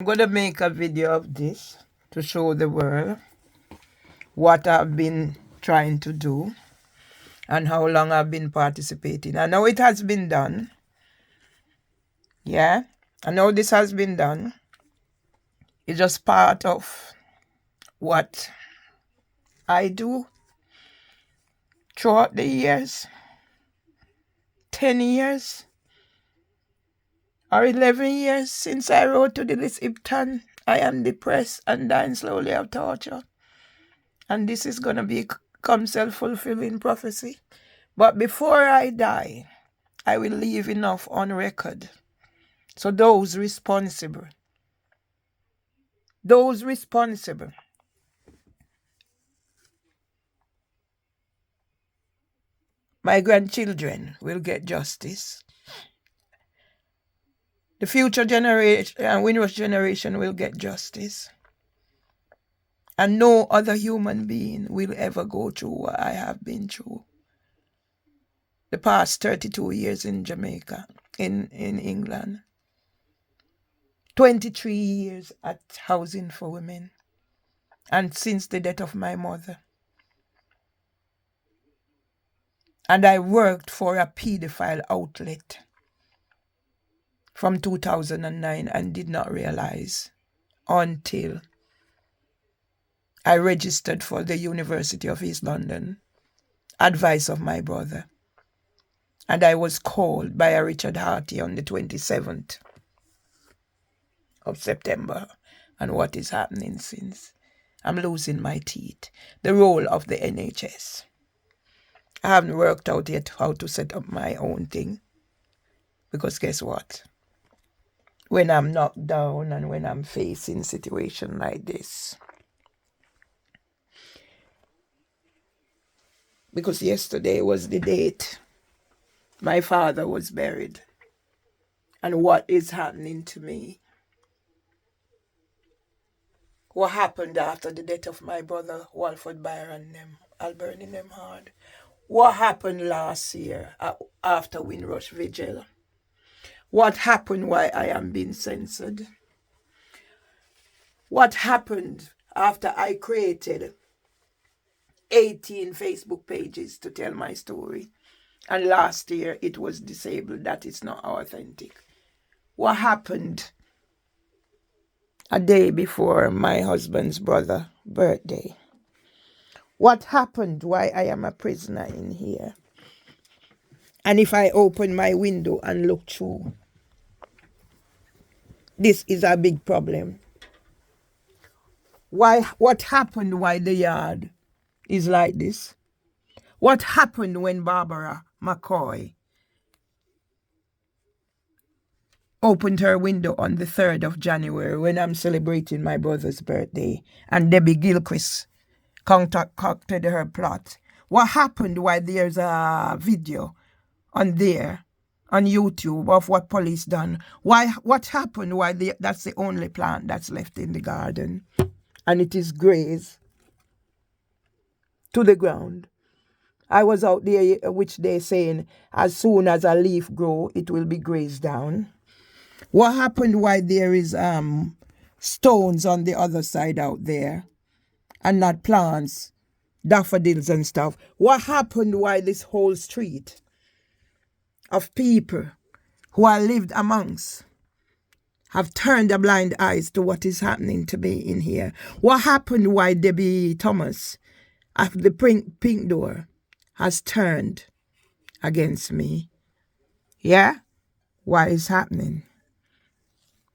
I'm going to make a video of this to show the world what I've been trying to do and how long I've been participating. I know it has been done. Yeah, I know this has been done. It's just part of what I do throughout the years. 10 years or 11 years since I wrote to the Liz Ipton, I am depressed and dying slowly of torture. And this is going to become self-fulfilling prophecy. But before I die, I will leave enough on record. So those responsible, my grandchildren will get justice. The future generation and Windrush generation will get justice. And no other human being will ever go through what I have been through. The past 32 years in Jamaica, in England. 23 years at Housing for Women. And since the death of my mother. And I worked for a paedophile outlet from 2009 and did not realize until I registered for the University of East London, advice of my brother. And I was called by a Richard Harty on the 27th of September. And what is happening since? I'm losing my teeth. The role of the NHS. I haven't worked out yet how to set up my own thing. Because guess what? When I'm knocked down and when I'm facing a situation like this. Because yesterday was the date my father was buried. And what is happening to me? What happened after the death of my brother, Walford Byron, I'll burn in them hard. What happened last year after Windrush Vigil? What happened why I am being censored? What happened after I created 18 Facebook pages to tell my story? And last year it was disabled. That is not authentic. What happened a day before my husband's brother's birthday? What happened why I am a prisoner in here? And if I open my window and look through, this is a big problem. What happened why the yard is like this? What happened when Barbara McCoy opened her window on the 3rd of January when I'm celebrating my brother's birthday and Debbie Gilchrist concocted her plot? What happened why there's a video on there on YouTube of what police done? What happened why that's the only plant that's left in the garden and it is grazed to the ground? I was out there which day saying as soon as a leaf grow it will be grazed down. What happened why there is stones on the other side out there and not plants, daffodils and stuff? What happened why this whole street of people who are lived amongst have turned a blind eyes to what is happening to me in here? What happened why Debbie Thomas at the pink door has turned against me? Yeah? Why is happening?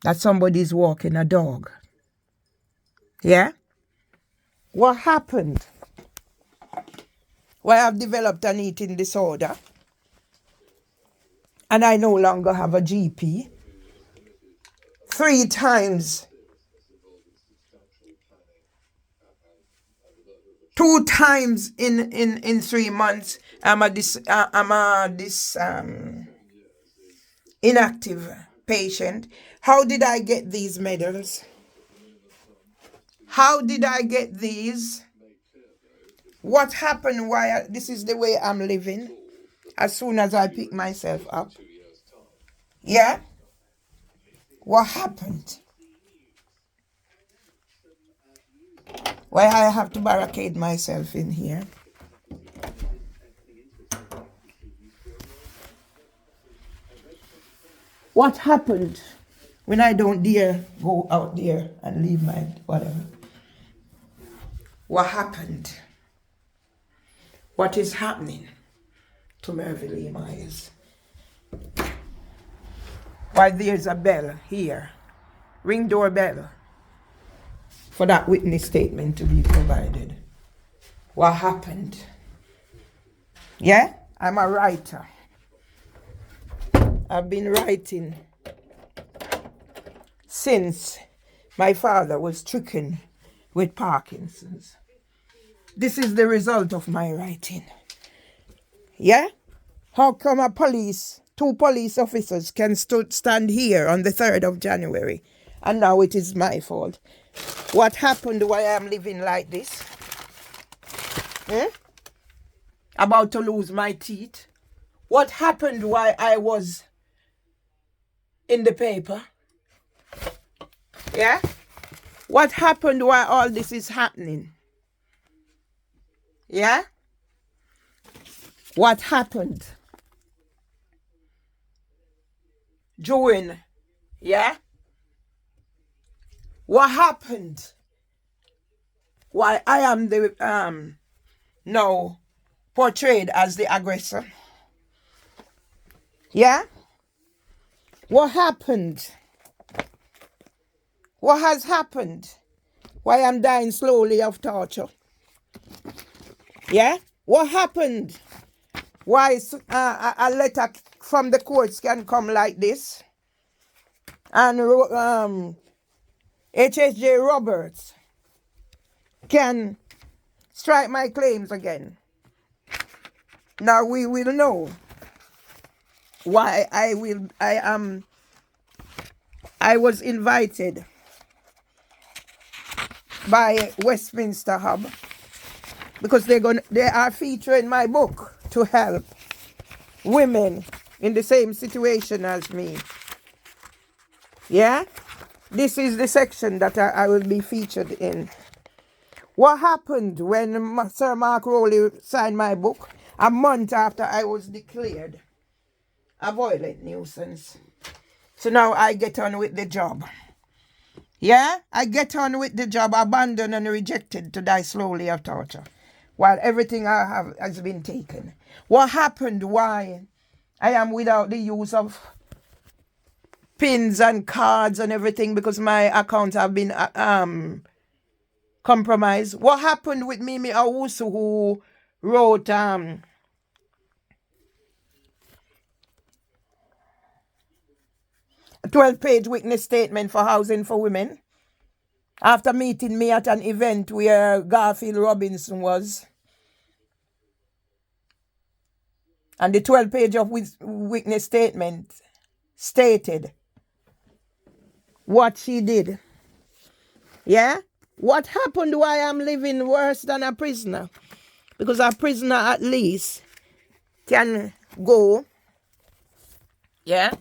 That somebody's walking a dog. Yeah? What happened? Why I've developed an eating disorder and I no longer have a GP. 3 times. 2 times in 3 months I'm this inactive patient. How did I get these medals? How did I get these? What happened? Why this is the way I'm living as soon as I pick myself up? Yeah? What happened? Why I have to barricade myself in here? What happened when I don't dare go out there and leave my whatever? What happened? What is happening to Mervyn Myers? Why there's a bell here. Ring doorbell for that witness statement to be provided. What happened? Yeah, I'm a writer. I've been writing since my father was stricken with Parkinson's. This is the result of my writing. Yeah? How come two police officers can stand here on the 3rd of January and now it is my fault? What happened why I'm living like this? About to lose my teeth? What happened why I was in the paper? Yeah? What happened why all this is happening? Yeah? What happened? June, yeah? What happened? Why I am the now portrayed as the aggressor? Yeah? What happened? What has happened? Why I'm dying slowly of torture? Yeah? What happened? Why a letter from the courts can come like this? And HSJ Roberts can strike my claims again. Now we will know why I was invited by Westminster Hub because they are featuring my book to help women in the same situation as me. Yeah? This is the section that I will be featured in. What happened when Sir Mark Rowley signed my book a month after I was declared a violent nuisance? So now I get on with the job. Yeah? I get on with the job, abandoned and rejected to die slowly of torture, while everything I have has been taken. What happened? Why I am without the use of pins and cards and everything because my accounts have been compromised? What happened with Mimi Awusu, who wrote a 12-page witness statement for Housing for Women after meeting me at an event where Garfield Robinson was? And the 12-page of witness statement stated what she did. Yeah? What happened why I'm living worse than a prisoner? Because a prisoner at least can go. Yeah?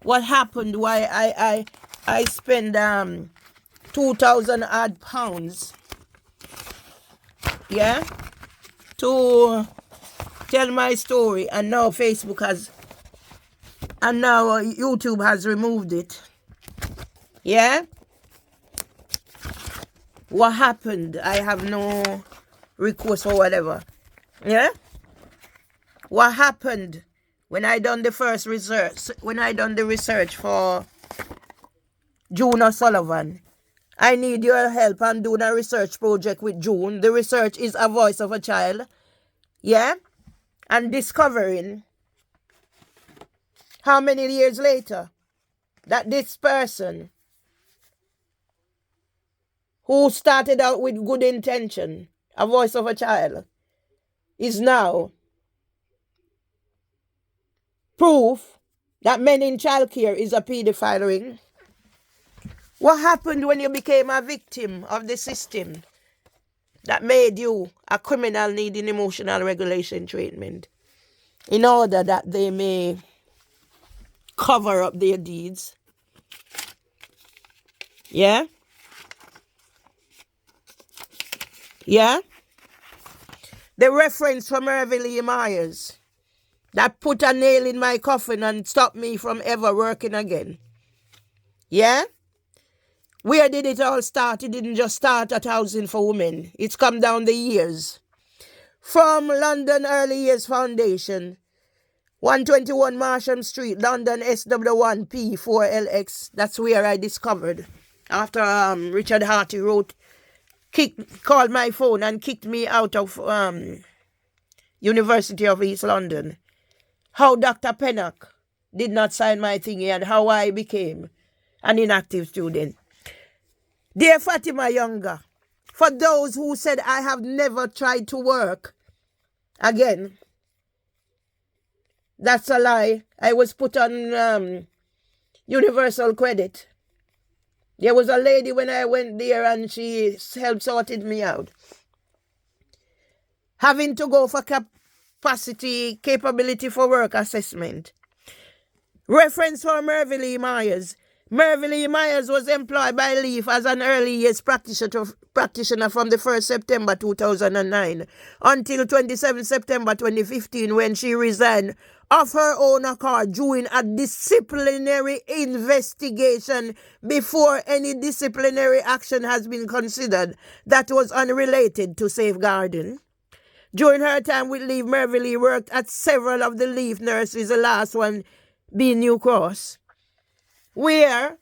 What happened why I spend 2,000 odd pounds, yeah, to tell my story, and now YouTube has removed it. Yeah? What happened? I have no recourse or whatever. Yeah? What happened when I done the first research, when I done the research for June O'Sullivan? I need your help. I'm doing a research project with June. The research is A Voice of a Child. Yeah? And discovering how many years later that this person who started out with good intention, A Voice of a Child, is now proof that men in childcare is a pedophile ring. What happened when you became a victim of the system that made you a criminal needing emotional regulation treatment in order that they may cover up their deeds? Yeah? Yeah? The reference from Mervyn Myers that put a nail in my coffin and stopped me from ever working again. Yeah? Where did it all start? It didn't just start at Housing for Women. It's come down the years. From London Early Years Foundation, 121 Marsham Street, London SW1P4LX. That's where I discovered. After Richard Harty called my phone and kicked me out of University of East London. How Dr. Pennock did not sign my thingy and how I became an inactive student. Dear Fatima Younger, for those who said I have never tried to work again, that's a lie. I was put on universal credit. There was a lady when I went there and she helped sorted me out. Having to go for capability for work assessment. Reference for Mervyn Myers. Mervyn Myers was employed by Leaf as an early years practitioner from the 1st September 2009 until 27 September 2015 when she resigned of her own accord during a disciplinary investigation before any disciplinary action has been considered that was unrelated to safeguarding. During her time with Leaf, Mervyn worked at several of the Leaf nurseries, the last one being New Cross, where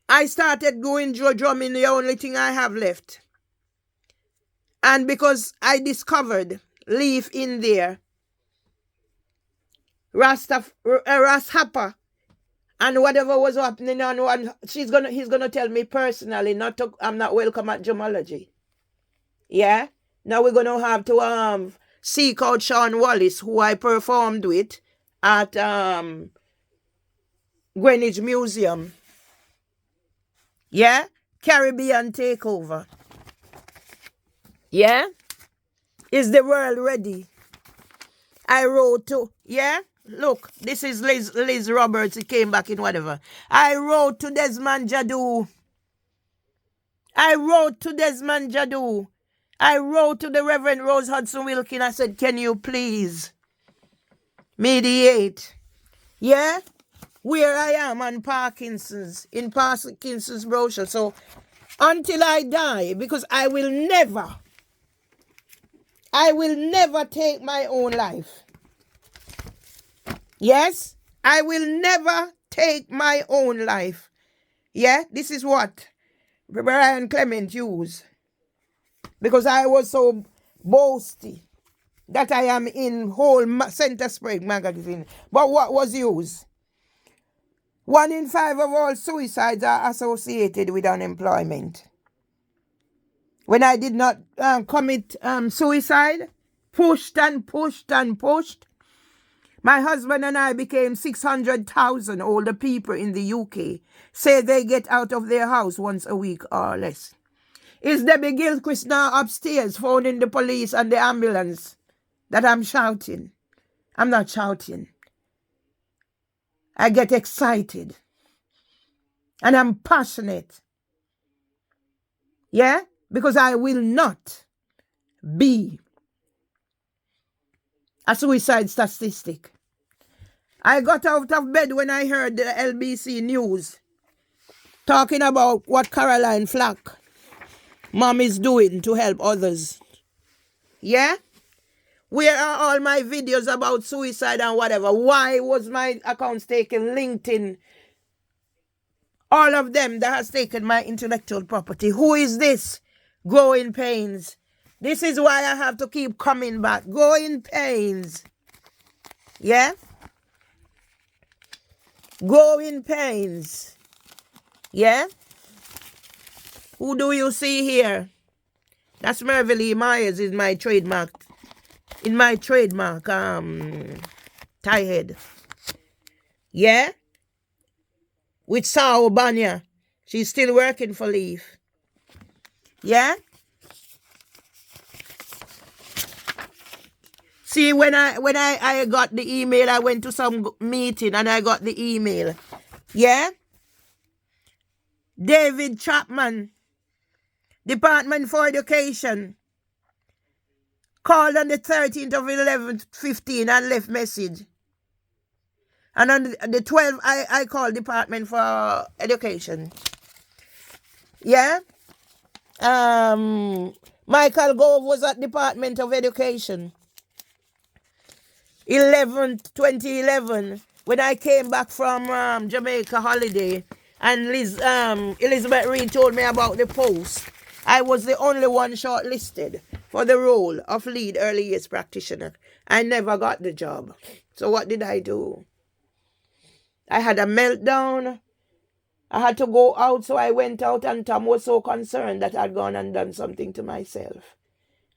I started doing drumming, the only thing I have left. And because I discovered Leaf in there, Ras Happer, and whatever was happening on, he's gonna tell me personally, I'm not welcome at gemology. Yeah? Now we're gonna have to seek out Sean Wallace, who I performed with at Greenwich Museum. Yeah? Caribbean takeover. Yeah? Is the world ready? I wrote to, yeah? Look, this is Liz Roberts. He came back in whatever. I wrote to Desmond Jadu. I wrote to the Reverend Rose Hudson Wilkin. I said, can you please mediate? Yeah? Where I am on Parkinson's, in Parkinson's brochure. So until I die, because I will never take my own life. Yes? I will never take my own life. Yeah? This is what Brian Clement used. Because I was so boasty that I am in whole Center Spring magazine. But what was used? 1 in 5 of all suicides are associated with unemployment. When I did not commit suicide, pushed, my husband and I became 600,000 older people in the UK say they get out of their house once a week or less. Is Debbie Gilchrist now upstairs phoning the police and the ambulance that I'm shouting? I'm not shouting. I get excited. And I'm passionate. Yeah? Because I will not be a suicide statistic. I got out of bed when I heard the LBC news talking about what Caroline Flack, mom, is doing to help others. Yeah? Where are all my videos about suicide and whatever? Why was my accounts taken? LinkedIn. All of them that has taken my intellectual property. Who is this? Growing Pains. This is why I have to keep coming back. Growing Pains. Yeah? Growing Pains. Yeah? Who do you see here? That's Mervyn Myers is my trademark. In my trademark, tie head. Yeah? With Sao Banya. She's still working for Leaf. Yeah? See, when I got the email, I went to some meeting and I got the email. Yeah? David Chapman Department for Education called on the 13th of 11th, 15 and left message. And on the 12th, I called Department for Education. Yeah? Michael Gove was at Department of Education. 11th, 2011, when I came back from Jamaica holiday, and Elizabeth Reed told me about the post. I was the only one shortlisted for the role of lead early years practitioner. I never got the job. So what did I do? I had a meltdown. I had to go out, so I went out, and Tom was so concerned that I'd gone and done something to myself.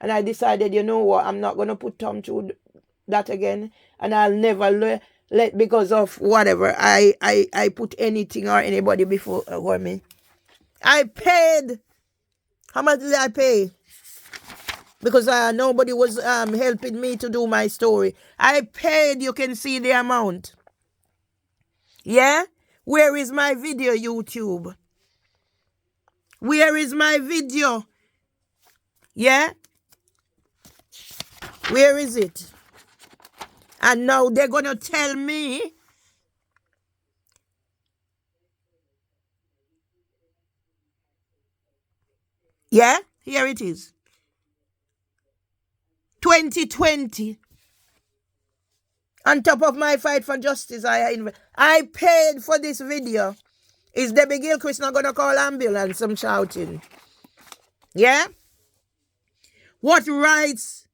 And I decided, you know what, I'm not going to put Tom through that again, and I'll never let, because of whatever, I put anything or anybody before me. I paid. How much did I pay? Because nobody was helping me to do my story. I paid. You can see the amount. Yeah? Where is my video, YouTube? Where is my video? Yeah? Where is it? And now they're going to tell me yeah, here it is. 2020. On top of my fight for justice, I paid for this video. Is Debbie Gilchrist not going to call ambulance? I'm shouting. Yeah? What rights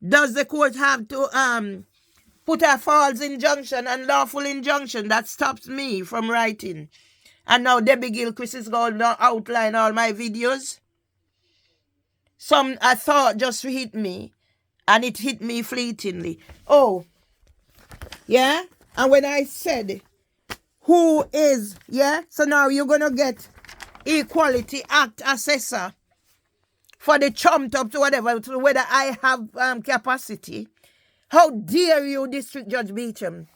does the court have to put a false injunction and lawful injunction that stops me from writing? And now Debbie Gilchrist is going to outline all my videos. Some I thought just hit me, and it hit me fleetingly. Oh, yeah? And when I said, who is, yeah? So now you're going to get Equality Act assessor for the chumped up to whatever, to whether I have capacity. How dare you, District Judge Beecham?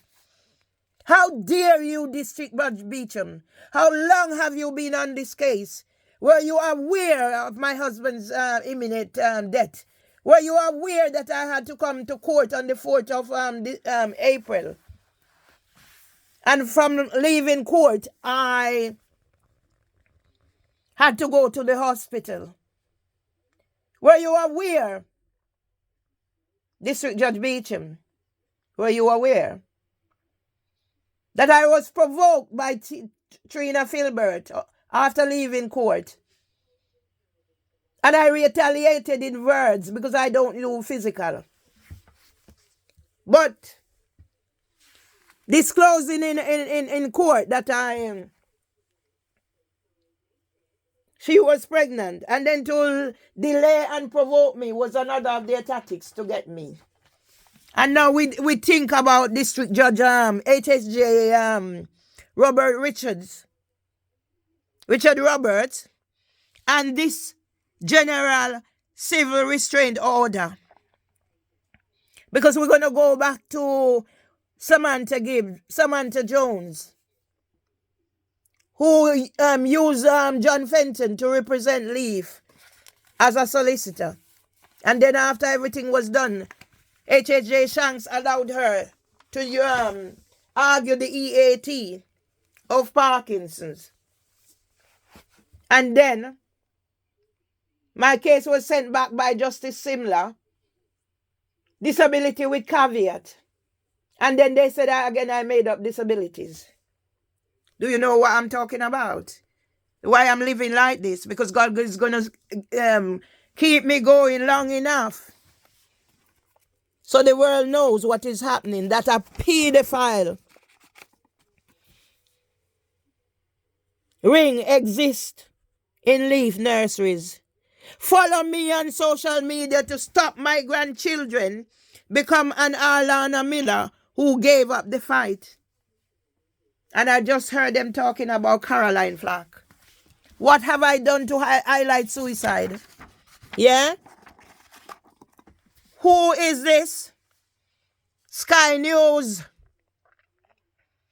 How dare you, District Judge Beecham? How long have you been on this case? Were you aware of my husband's imminent death? Were you aware that I had to come to court on the 4th of April? And from leaving court, I had to go to the hospital. Were you aware, District Judge Beecham? Were you aware that I was provoked by Trina Filbert after leaving court? And I retaliated in words because I don't do physical. But disclosing in court that she was pregnant, and then to delay and provoke me was another of their tactics to get me. And now we think about District Judge HSJ Richard Roberts, and this General Civil Restraint Order. Because we're going to go back to Samantha Jones, who used John Fenton to represent Leaf as a solicitor. And then after everything was done, HHJ Shanks allowed her to argue the EAT of Parkinson's. And then my case was sent back by Justice Simler, disability with caveat. And then they said again I made up disabilities. Do you know what I'm talking about? Why I'm living like this? Because God is going to keep me going long enough so the world knows what is happening, that a pedophile ring exists in Leaf nurseries. Follow me on social media to stop my grandchildren become an Alana Miller who gave up the fight. And I just heard them talking about Caroline Flack. What have I done to highlight suicide? Yeah? Who is this? Sky News.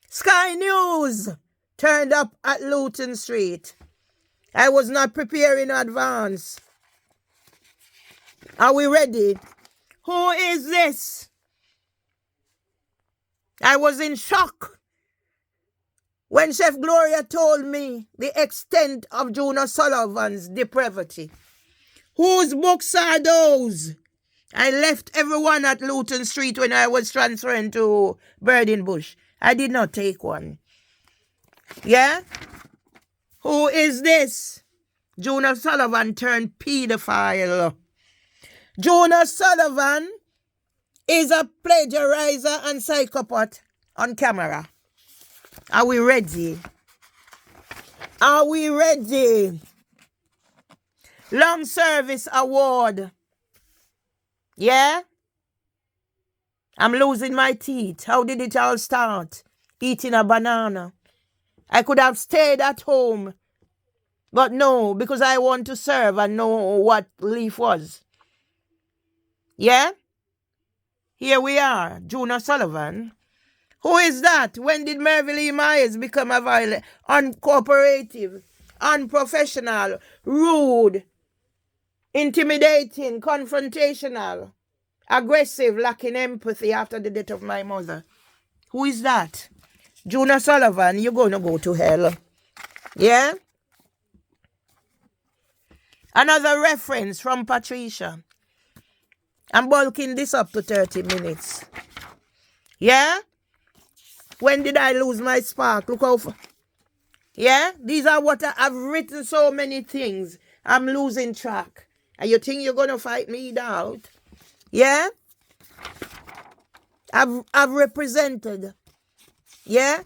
Sky News turned up at Luton Street. I was not prepared in advance. Are we ready? Who is this? I was in shock when Chef Gloria told me the extent of June Sullivan's depravity. Whose books are those? I left everyone at Luton Street when I was transferring to Birding Bush. I did not take one. Yeah? Who is this? June Sullivan turned pedophile. June Sullivan is a plagiarizer and psychopath on camera. Are we ready? Are we ready? Long service award. Yeah? I'm losing my teeth. How did it all start? Eating a banana. I could have stayed at home. But no, because I want to serve and know what leaf was. Yeah? Here we are, June Sullivan. Who is that? When did Mervyn Lee Myers become a violent, uncooperative, unprofessional, rude, intimidating, confrontational, aggressive, lacking empathy after the death of my mother? Who is that? June Sullivan, you're going to go to hell. Yeah? Another reference from Patricia. I'm bulking this up to 30 minutes. Yeah? When did I lose my spark? Look how... Yeah? These are what I've written so many things. I'm losing track. And you think you're going to fight me out? Yeah? I've represented. Yeah?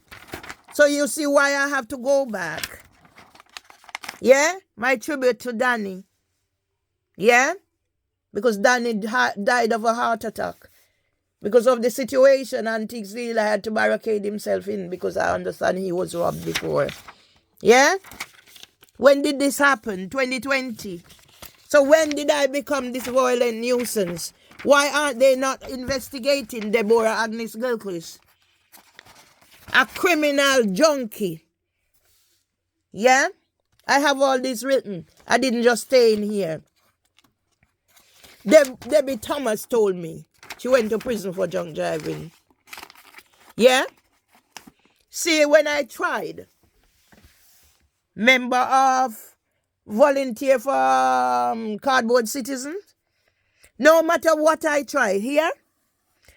So you see why I have to go back. Yeah? My tribute to Danny. Yeah? Because Danny died of a heart attack. Because of the situation, and Tigsville had to barricade himself in because I understand he was robbed before. Yeah? When did this happen? 2020. So when did I become this violent nuisance? Why aren't they not investigating Deborah Agnes Gilchrist? A criminal junkie. Yeah? I have all this written. I didn't just stay in here. Debbie Thomas told me. She went to prison for drunk driving. Yeah? See, when I tried, member of volunteer for Cardboard Citizens, no matter what I try here,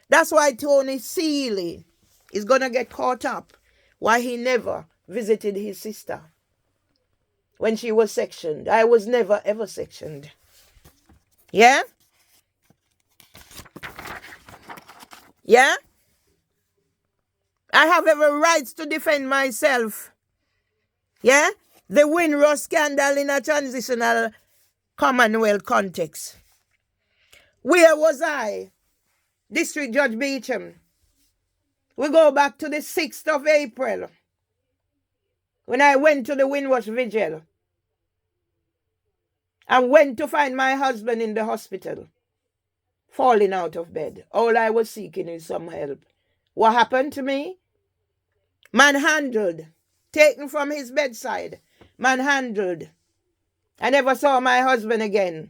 that's why Tony Seeley is going to get caught up. Why he never visited his sister when she was sectioned. I was never ever sectioned. Yeah? Yeah? I have every right to defend myself. Yeah? The Winrow scandal in a transitional Commonwealth context. Where was I? District Judge Beecham. We go back to the 6th of April when I went to the Windrush Vigil and went to find my husband in the hospital, falling out of bed. All I was seeking is some help. What happened to me? Manhandled, taken from his bedside, manhandled. I never saw my husband again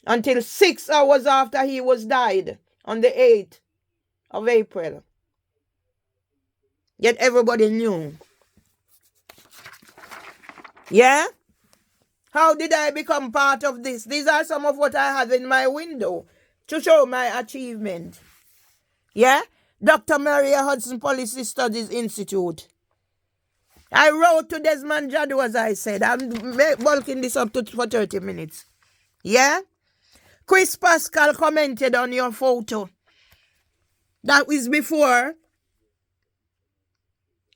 until 6 hours after he was died on the 8th of April. Yet everybody knew. Yeah? How did I become part of this? These are some of what I have in my window to show my achievement. Yeah? Dr. Maria Hudson Policy Studies Institute. I wrote to Desmond Jadu, as I said. I'm bulking this up for 30 minutes. Yeah? Chris Pascal commented on your photo. That was before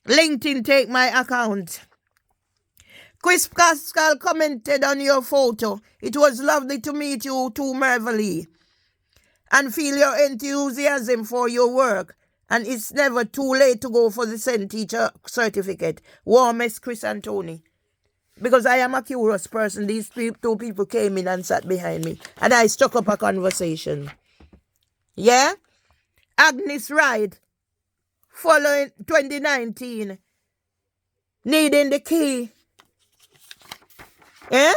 LinkedIn take my account. Chris Pascal commented on your photo. It was lovely to meet you too, Mervyn, and feel your enthusiasm for your work. And it's never too late to go for the St. Teacher certificate. Warmest, Chris and Tony. Because I am a curious person. These two people came in and sat behind me. And I struck up a conversation. Yeah? Agnes Wright, following 2019, needing the key Eh?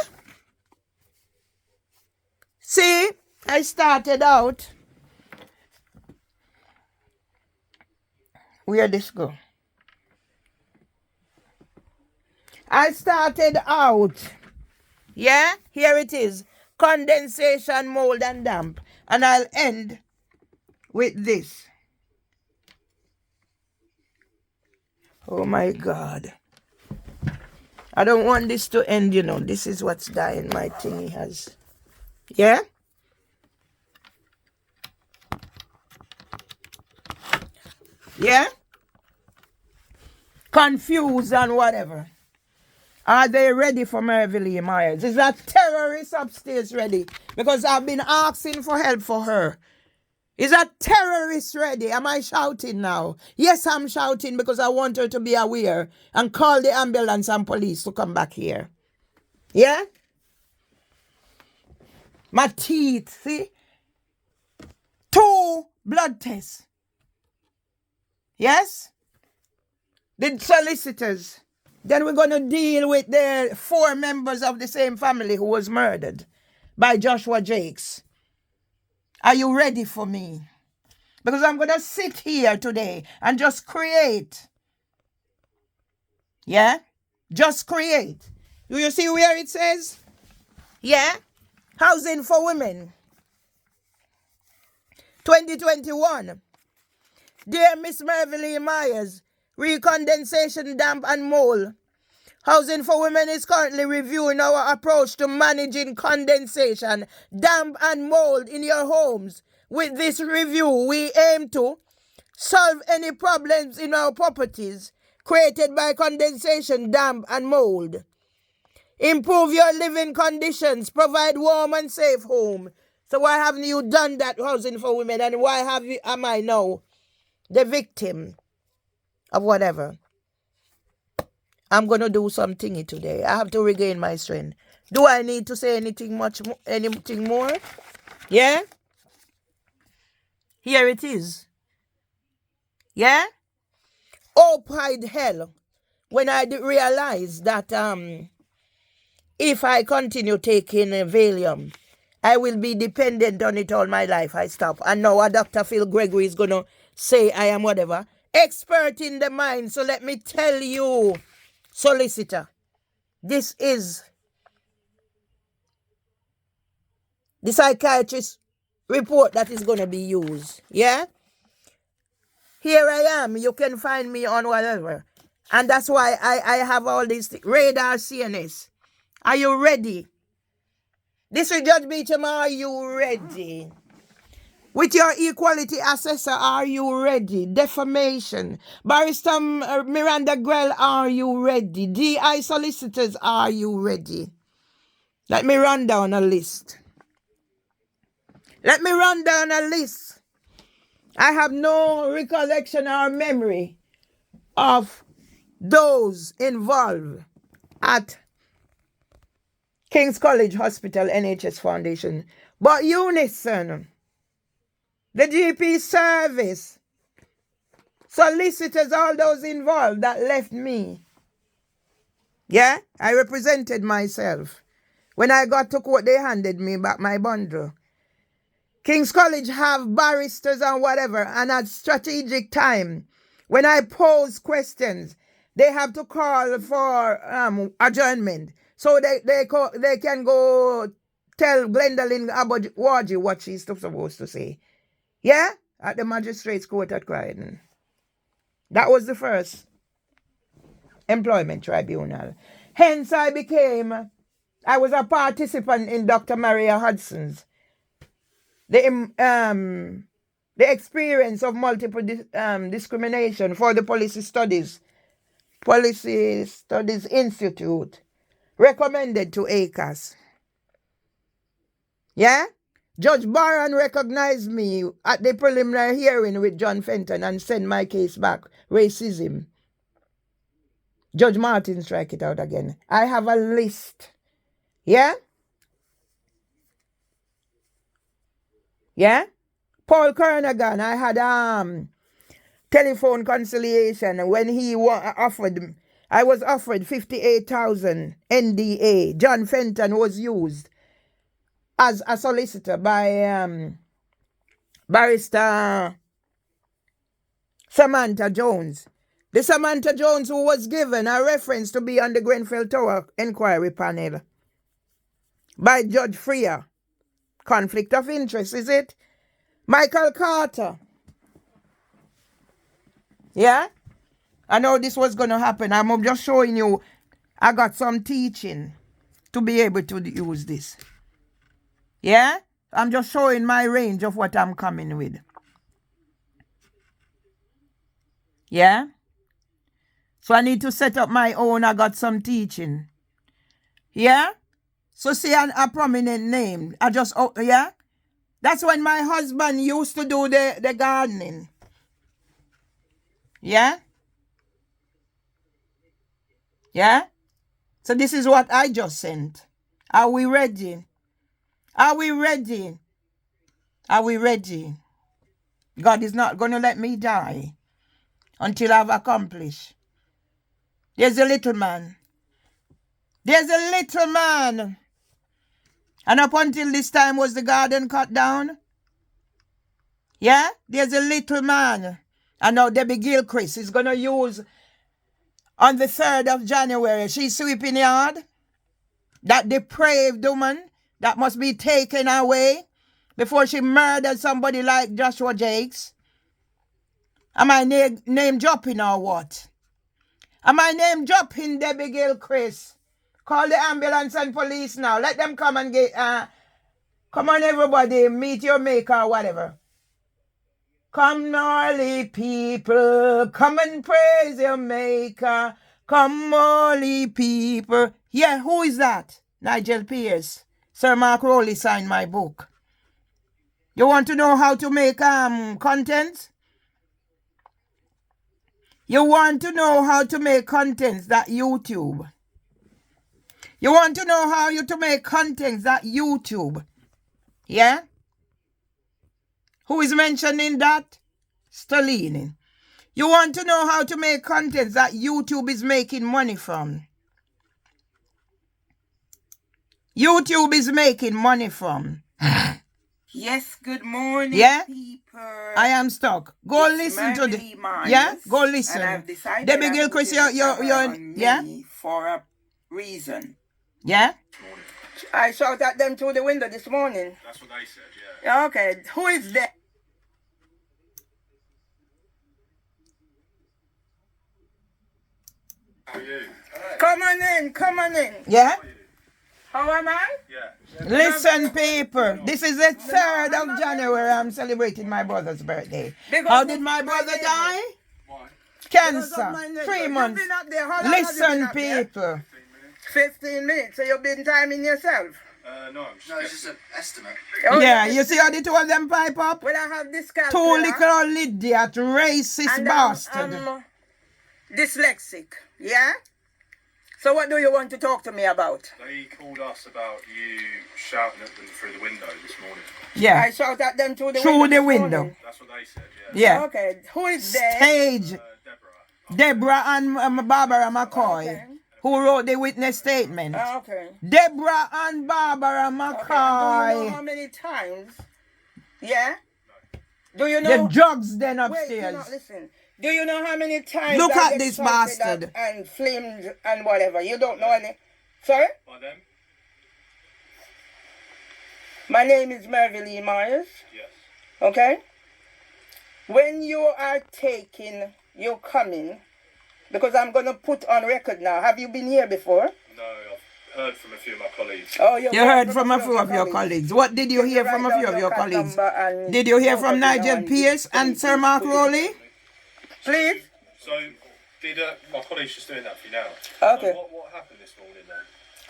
See, I started out. Where this go? I started out. Yeah, here it is. Condensation, mold, and damp. And I'll end with this. Oh my God. I don't want this to end, you know. This is what's dying my thingy has. Yeah? Yeah? Confused and whatever. Are they ready for Merville Myers? Is that terrorist upstairs ready? Because I've been asking for help for her. Is that terrorist ready? Am I shouting now? Yes, I'm shouting because I want her to be aware and call the ambulance and police to come back here. Yeah? My teeth, see? 2 blood tests. Yes? The solicitors. Then we're going to deal with the 4 members of the same family who was murdered by Joshua Jakes. Are you ready for me? Because I'm going to sit here today and just create. Yeah? Just create. Do you see where it says? Yeah? Housing for women. 2021. Dear Miss Merville Myers, recondensation, damp and mold. Housing for Women is currently reviewing our approach to managing condensation, damp and mold in your homes. With this review, we aim to solve any problems in our properties created by condensation, damp and mold. Improve your living conditions, provide warm and safe home. So why haven't you done that, Housing for Women, and why am I now the victim of whatever? I'm going to do something today. I have to regain my strength. Do I need to say anything more? Yeah? Here it is. Yeah? Opide hell. When I realized that if I continue taking Valium, I will be dependent on it all my life. I stop. And now Dr. Phil Gregory is going to say I am whatever. Expert in the mind. So let me tell you, solicitor, this is the psychiatrist's report that is going to be used. Yeah? Here I am. You can find me on whatever. And that's why I have all these things. Radar CNS. Are you ready? District Judge Beecham, are you ready? With your equality assessor, are you ready? Defamation. Barrister Miranda Grell, are you ready? DI solicitors, are you ready? Let me run down a list. Let me run down a list. I have no recollection or memory of those involved at King's College Hospital NHS Foundation. But Unison, the GP service, solicitors, all those involved that left me. Yeah, I represented myself. When I got to court, they handed me back my bundle. King's College have barristers and whatever, and at strategic time, when I pose questions, they have to call for adjournment. So they can go tell Gwendolyn Abawaji what she's supposed to say. Yeah? At the Magistrates Court at Croydon. That was the first employment tribunal. Hence I was a participant in Dr. Maria Hudson's. The experience of multiple discrimination for the Policy Studies Institute, recommended to ACAS. Yeah? Judge Barron recognized me at the preliminary hearing with John Fenton and sent my case back. Racism. Judge Martin strike it out again. I have a list. Yeah? Yeah? Paul Kernagan, I had telephone conciliation when he offered I was offered 58,000 NDA. John Fenton was used as a solicitor by barrister Samantha Jones. The Samantha Jones who was given a reference to be on the Grenfell Tower inquiry panel by Judge Freer. Conflict of interest, is it? Michael Carter. Yeah? I know this was going to happen. I'm just showing you I got some teaching to be able to use this. Yeah? I'm just showing my range of what I'm coming with. Yeah? So I need to set up my own. I got some teaching. Yeah? So see a prominent name. I just, yeah? That's when my husband used to do the gardening. Yeah? Yeah? So this is what I just sent. Are we ready? Are we ready? Are we ready? God is not going to let me die until I've accomplished. There's a little man. There's a little man. And up until this time was the garden cut down. Yeah? There's a little man. And now Debbie Gilchrist is going to use on the 3rd of January. She's sweeping yard. That depraved woman that must be taken away before she murdered somebody like Joshua Jakes. Am I name dropping or what? Am I name dropping Debbie Gilchrist? Call the ambulance and police now. Let them come and get, come on everybody, meet your maker or whatever. Come early people, come and praise your maker. Come early people. Yeah, who is that? Nigel Pierce. Sir Mark Rowley signed my book. You want to know how to make content? You want to know how to make contents that YouTube. You want to know how to make contents that YouTube. Yeah? Who is mentioning that? Stellini. You want to know how to make contents that YouTube is making money from. YouTube is making money from. Yes, good morning, yeah? people. I am stuck. Go listen to the... Yeah? Go listen. And I've decided Debbie Gilchrist, you're yeah? For a reason. Yeah? I shot at them through the window this morning. That's what they said, yeah. Okay, who is there? How are you? Come on in, come on in. Yeah? How am I? Yeah. Listen, people. This is the 3rd of January. I'm celebrating my brother's birthday. How did my brother die? Why? Cancer. 3 months. Listen, people. 15 minutes. So you've been timing yourself? No, it's just an estimate. Yeah, you see how the two of them pipe up? Well, I have this Two calculator. little idiot, racist And bastard. I'm dyslexic. Yeah? So what do you want to talk to me about? They called us about you shouting at them through the window this morning. Yeah. I shout at them through the Through window. the window. That's what they said, yeah. Yeah. Okay, who is there? Stage. Deborah. Deborah and Barbara McCoy, Okay. who wrote the witness statement. Okay. Deborah and Barbara Okay. McCoy. Do you know how many times? Yeah? Do you know? The drugs then Wait, upstairs. listen. Do you know how many times Look I at get this shouted bastard. at and flamed and whatever? You don't know any. Sorry? By them? My name is Mervyn Lee Myers. Yes. Okay? When you are you're coming, because I'm going to put on record now. Have you been here before? No, I've heard from a few of my colleagues. Oh, You heard from a few of your colleagues. What did you hear from a few of your colleagues? Did you hear from Nigel Pierce and Sir Mark Rowley? Please? So, did my colleague's just doing that for you now. Okay. So what happened this morning then?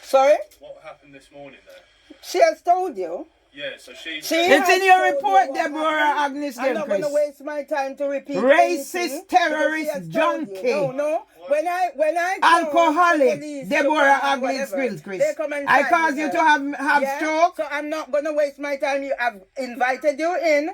Sorry? What happened this morning then? She has told you. Yeah, so she... It's in your report, Deborah Agnes I'm not going to Gilchrist. waste my time to repeat Racist, anything, terrorist, because she has told you. junkie. No. When I go Alcoholic, to police, Deborah to Agnes whatever, Gilchrist. they come and I find caused me you there. to have Yeah? stroke. So I'm not going to waste my time. I've invited you in.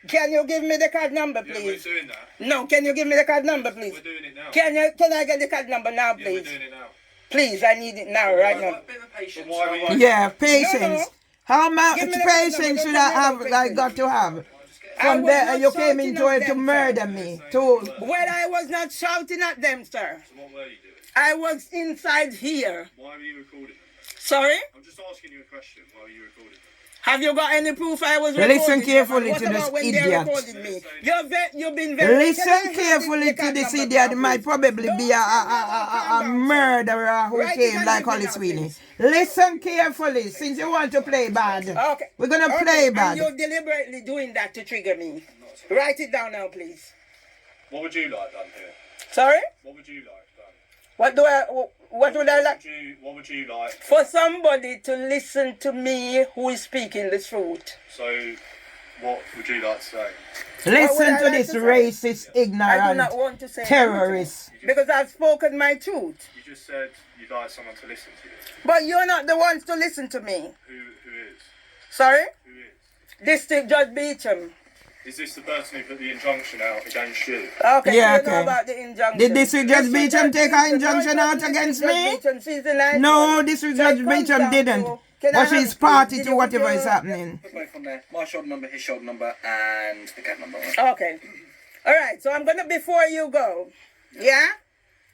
Can you give me the card number, Yeah, please? we're doing that. No, can you give me the card number, please? We're doing it now. Can I get the card number now, Yeah, we're please? doing it now. Please, I need it now, right now. A bit of patience. Why were you- Yeah, patience. No. How much Give me the card patience number, should don't I tell me have? about I patience. got to have. I From was there, not you came shouting into at it to them, murder sir. me. Well, I was not shouting at them, sir. So what were you doing? I was inside here. Why were you recording them? Sorry? I'm just asking you a question. Why were you recording them? Have you got any proof I was Listen recording them? carefully What to this about when they idiot. recorded me? You've been very... Can I Listen have carefully the to card this number, idiot. please? Might probably Don't be a calm down, murderer who Write it came and like give me Holly now, Sweeney. please. Listen carefully, since you want to play bad. Okay. We're gonna Okay, play and bad. you're deliberately doing that to trigger me. Write it down now, please. What would you like done here? Sorry? What would you like done? What would I like? What would you like? For somebody to listen to me who is speaking the truth. So, what would you like to say? Listen I to like this to say? racist, I do ignorant not want to say terrorist. anything, because I've spoken my truth. You just said you'd like someone to listen to you. But you're not the ones to listen to me. Who is? Sorry? Who is? District Judge Beecham. Is this the person who put the injunction out against you? Okay, Yeah, you know okay. about the injunction. Did District Judge District Beecham take an Beecham, injunction no, out District against Judge me? Beecham, she's the nice No, one. District So Judge it comes Beecham down didn't. to, can I But have she's it, party please? to Did you put whatever is your- happening. Away from there. My shoulder number, his shoulder number, and the cab number. Okay. All right, so I'm going to, before you go, yeah?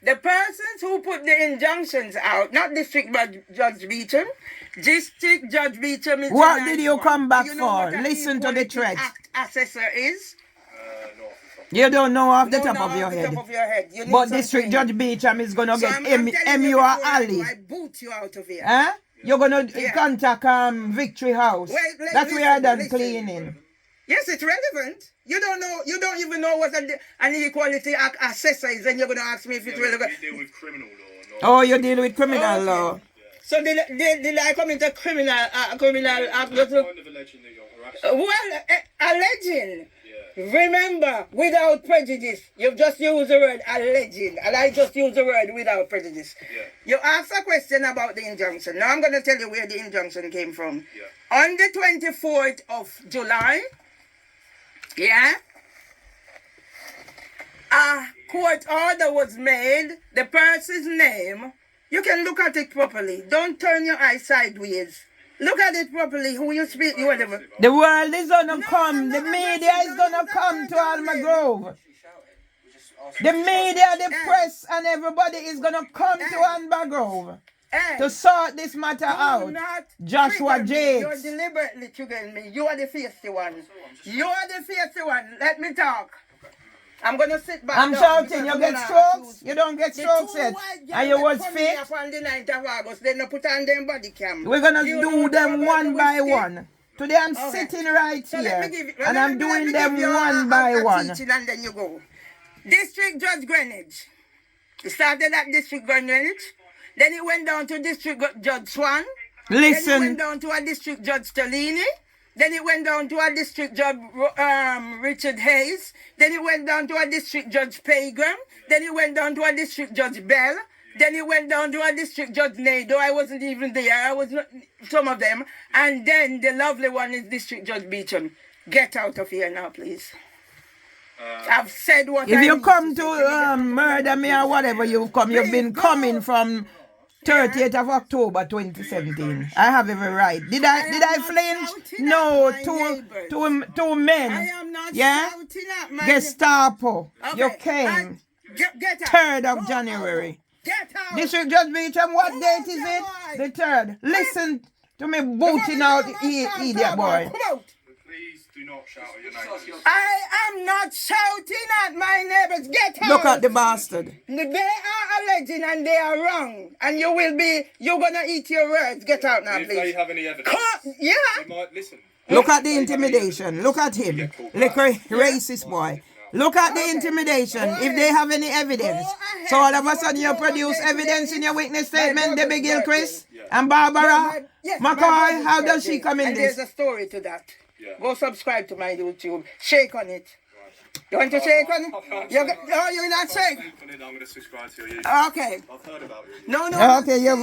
The persons who put the injunctions out, not District Judge Beecham, District Judge Beecham is the What nice did you one. come back Do you know what for? an Listen to the Equality threat. Act assessor is? No, off the top. You don't know off the No, top not of your off the head. top of your head. You need But some District training. Judge Beecham is gonna So get I'm telling you MU before or I Ali. go, I boot you out of here. Huh? You're gonna Yeah. contact Victory House. That's where I done cleaning. Yes, it's relevant. You don't even know what an Equality Act assessor is, and you're going to ask me if it's relevant. You deal with criminal law, not... Oh, you deal with criminal Okay. law. So did I come into criminal act? Kind of alleging that you're harassing. Well, alleging. Yeah. Remember, without prejudice. You've just used the word alleging, and I just used the word without prejudice. Yeah. You asked a question about the injunction. Now I'm going to tell you where the injunction came from. Yeah. On the 24th of July, yeah, a court order was made. The person's name, you can look at it properly. Don't turn your eyes sideways. Look at it properly. Who you speak, you whatever. The world is gonna come. The no, media no, is gonna no, come to no, Almagrove. The media, the press, and everybody is gonna come to Almagrove Hey, to sort this matter do out. not Joshua trigger me. Jakes. You're deliberately triggering me. You are the feisty one. You are the feisty one. Let me talk. I'm gonna sit back. I'm down shouting, because you I'm get gonna strokes? accuse You don't get the strokes two yet. white girls And you that was come fit? here on the 9th of August, they no put on them body cam. We're gonna You know do what them I'm one gonna by do with one. Today I'm Okay. sitting right So let here. me give you, And I'm doing them you one by a one. teaching and then you go. District Judge Greenwich. It started at District Greenwich. Then it went down to District Judge Swan. Then it Listen, went down to a District Judge Stellini. Then it went down to a District Judge Richard Hayes. Then it went down to a District Judge Pegram. Then it went down to a District Judge Bell. Then it went down to a District Judge Nado. I wasn't even there. I was not, some of them. And then the lovely one is District Judge Beecham. Get out of here now, please. I've said what if I you need come to say. to murder me or whatever you've come, you've been Please go. coming from 30th of October 2017. I have every right. Did I am not flinch? shouting No, at my neighbors. two men. I am not Yeah? shouting at my... Gestapo. Okay, You came. Get out. 3rd of Go January. out. Get out. District Judge Beecham, what Come date out, is boy. it? The 3rd. Listen to me Come booting out, out come idiot boy. Come out. Please do not shout at your neighbours. I am not shouting at my neighbors. Get out. Look at the bastard. They are alleging and they are wrong. And you're gonna eat your words. Get out now, If they please. have any evidence, Yeah. we might listen. Look at the intimidation. Look at him. Look a racist boy. Look at the intimidation. If they have any evidence. So all of a sudden you produce evidence in your witness statement, Debbie Gilchrist and Barbara Yes, my McCoy. brother's How does birthday. she come in and this? there's a story to that. Yeah. Go subscribe to my YouTube. Shake on it. You want to shake on? You're not shake. I'm going to subscribe to your YouTube. Okay. I've heard about you. No. Okay, you've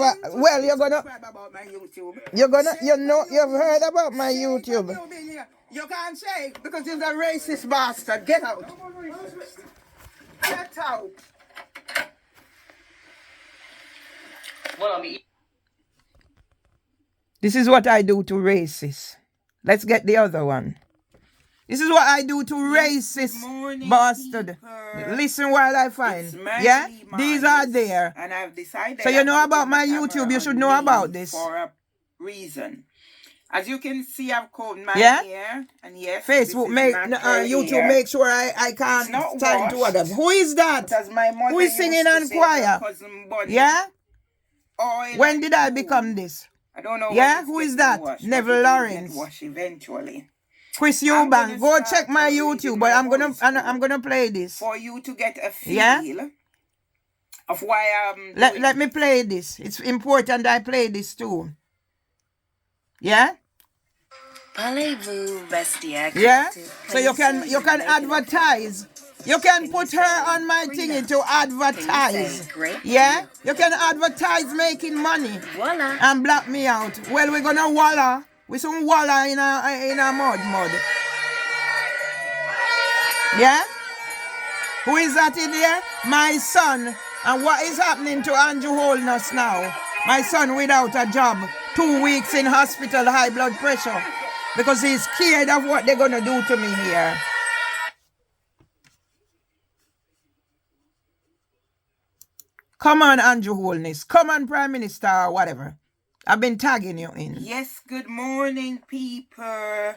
you're gonna Subscribe about my YouTube. you've heard about my YouTube. You can't shake because you're a racist bastard. Get out. Get out. Well, I mean, This is what I do to racists. Let's get the other one. This is what I do to racist morning, bastard. people. Listen while I find. It's Yeah? Mercury These Mars, are there. And I've decided. So you know I'm about putting my the YouTube, camera you should on know me about this. For a reason. As you can see, I've combed my Yeah? hair. And yes, Facebook this make is natural YouTube hair. make sure I can't It's not stand to washed. others. Who is that? But as my mother Who is used singing to and say to choir? her cousin Bunny, Yeah? oil When and did I food. become this? I don't know. Yeah? when it's Who is getting that? washed, but Neville it will Lawrence. get washed eventually. Chris I'm Eubank. gonna Go start check my reading YouTube, my but I'm gonna horoscope play this. for you to get a feel Yeah? of why I'm doing Let me play this. It's important I play this too. Yeah? Parlez-vous, bestia? Yeah? So you can advertise. You can put her on my thingy to advertise. Yeah? You can advertise making money Voila. and block me out. Well, we're gonna walla. We some walla in a mud. Yeah? Who is that in there? My son. And what is happening to Andrew Holness now? My son without a job. 2 weeks in hospital, high blood pressure. Because he's scared of what they're gonna do to me here. Come on, Andrew Holness. Come on, Prime Minister or whatever. I've been tagging you in. Yes, good morning, people.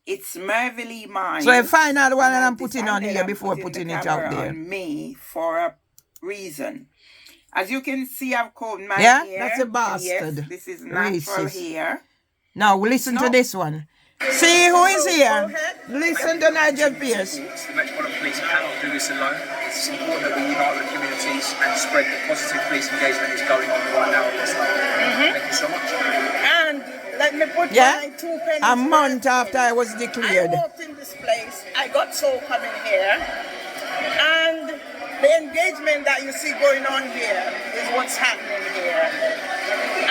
It's Mervily Mine. So a final one and I'm I've putting on decided here I'm before putting putting the it out camera there. on me for a reason. As you can see, I've combed my Yeah? hair. That's a And bastard. yes, this is natural Racist. hair. Now listen to No. this one. See who is here? Go ahead. Listen to Nigel Pierce. the Metropolitan Police cannot do this alone. It's important that we unite with the communities and spread the positive police engagement that's going on right now in this Thank you so much. And let me put Yeah? my 2 pennies. A month worth after in. I was declared. I walked in this place. I got so coming here. And the engagement that you see going on here is what's happening here.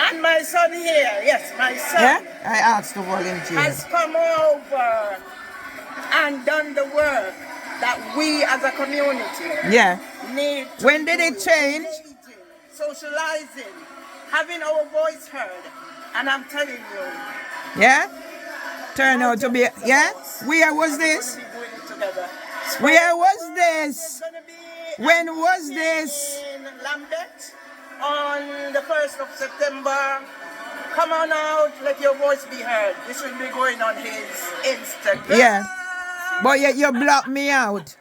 And my son here, yes, my son. Yeah? I asked to volunteer. Has come over and done the work that we as a community Yeah. need to When did it do. change? Engaging, socializing, having our voice heard. And I'm telling you, Yeah? Turn out to be, yeah? Where was this? we're doing it together. Where was this? It's gonna be When was this? in Lambeth on the 1st of September. Come on out, let your voice be heard. This will be going on his Instagram. Yeah. But yet you blocked me out.